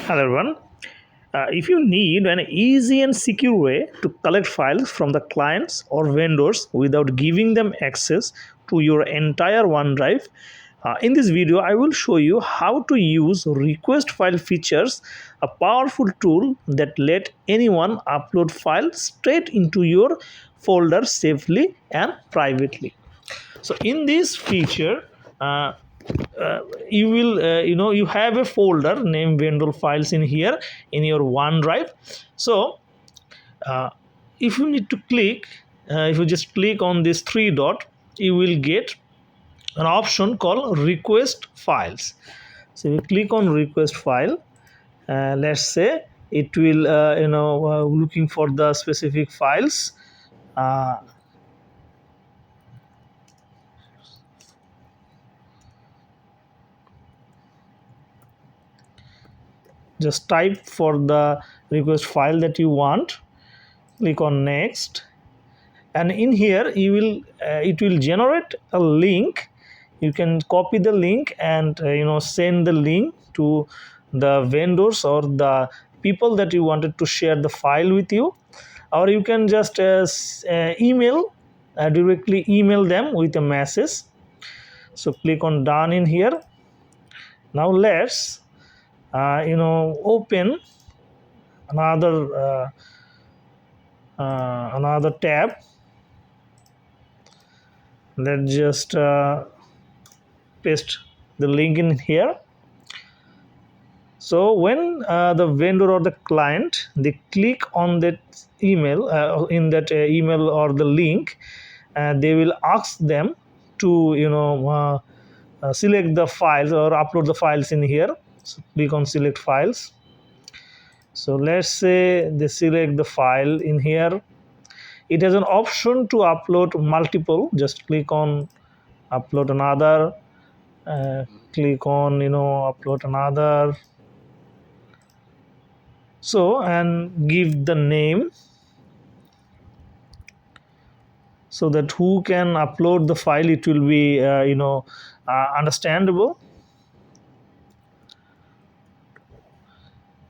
Hello everyone. If you need an easy and secure way to collect files from the clients or vendors without giving them access to your entire OneDrive, in this video I will show you how to use request file features, a powerful tool that let anyone upload files straight into your folder safely and privately. So in this feature, you will you have a folder named vendor files in here in your OneDrive. So uh, if you need to click, if you just click on this three dot, you will get an option called request files. So you click on request file. Let's say it will looking for the specific files. uh, just type for the request file that you want, click on next, and in here you will it will generate a link. You can copy the link and send the link to the vendors or the people that you wanted to share the file with you, or you can just email, directly email them with a message. So click on done in here. Now let's open another tab. Let's just paste the link in here. So when the vendor or the client, they click on that email, in that email or the link, they will ask them to select the files or upload the files in here. So click on select files. So let's say they select the file in here. It has an option to upload multiple. Just click on upload another, click on upload another. So and give the name so that who can upload the file, it will be understandable.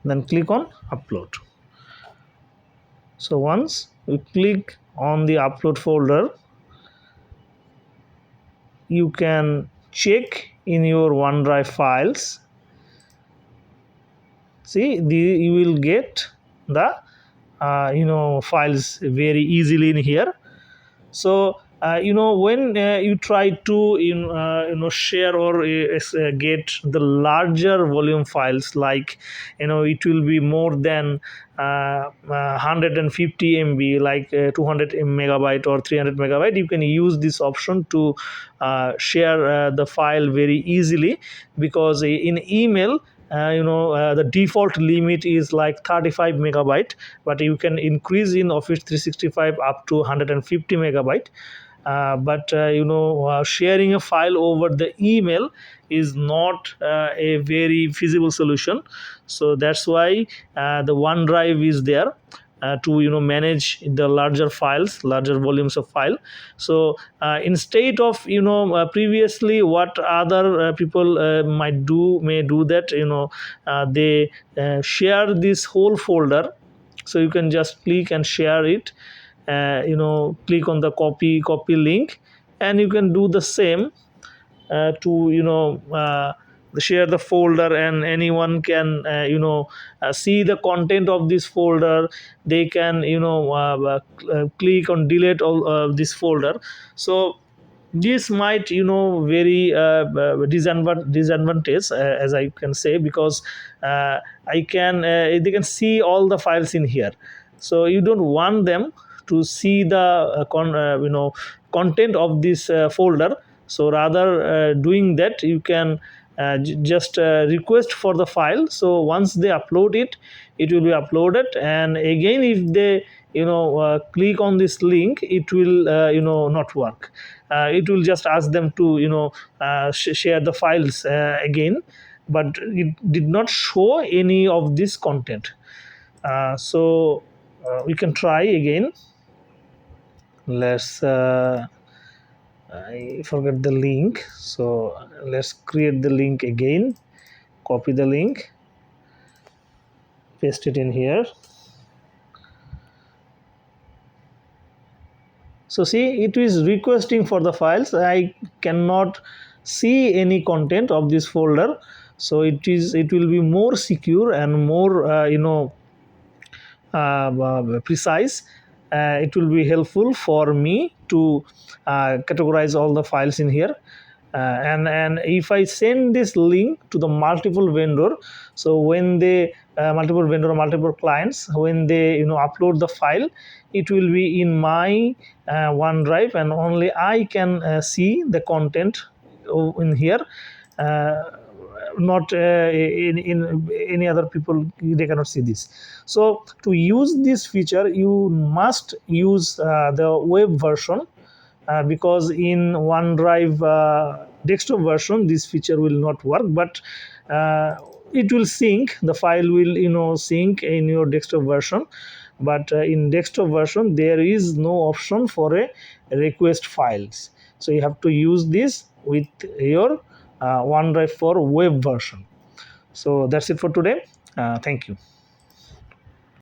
Then click on upload. So once you click on the upload folder, you can check in your OneDrive files. See, you will get the files very easily in here. So when you try to share or get the larger volume files, like it will be more than 150 MB, like 200 megabyte or 300 megabyte, you can use this option to share the file very easily, because in email the default limit is like 35 megabyte, but you can increase in Office 365 up to 150 megabyte. But sharing a file over the email is not a very feasible solution. So that's why the OneDrive is there to manage the larger files, larger volumes of file. So instead of previously what other people may do that they share this whole folder. So you can just click and share it, click on the copy link, and you can do the same to share the folder, and anyone can see the content of this folder. They can click on delete all this folder. So this might very disadvantage, as I can say, because I can they can see all the files in here. So you don't want them to see the content of this folder. So rather doing that, you can just request for the file. So once they upload it, it will be uploaded, and again if they click on this link, it will not work. It will just ask them to share the files again, but it did not show any of this content. So we can try again. Let's I forget the link, so let's create the link again, copy the link, paste it in here. So see, it is requesting for the files. I cannot see any content of this folder, so it will be more secure and more precise. It will be helpful for me to categorize all the files in here. And if I send this link to the multiple vendor, so when they multiple vendor or multiple clients, when they upload the file, it will be in my OneDrive, and only I can see the content in here. Not in any other people, they cannot see this. So to use this feature, you must use the web version, because in OneDrive desktop version this feature will not work, but it will sync, the file will sync in your desktop version. But in desktop version there is no option for a request files, so you have to use this with your OneDrive for web version. So that's it for today. Thank you.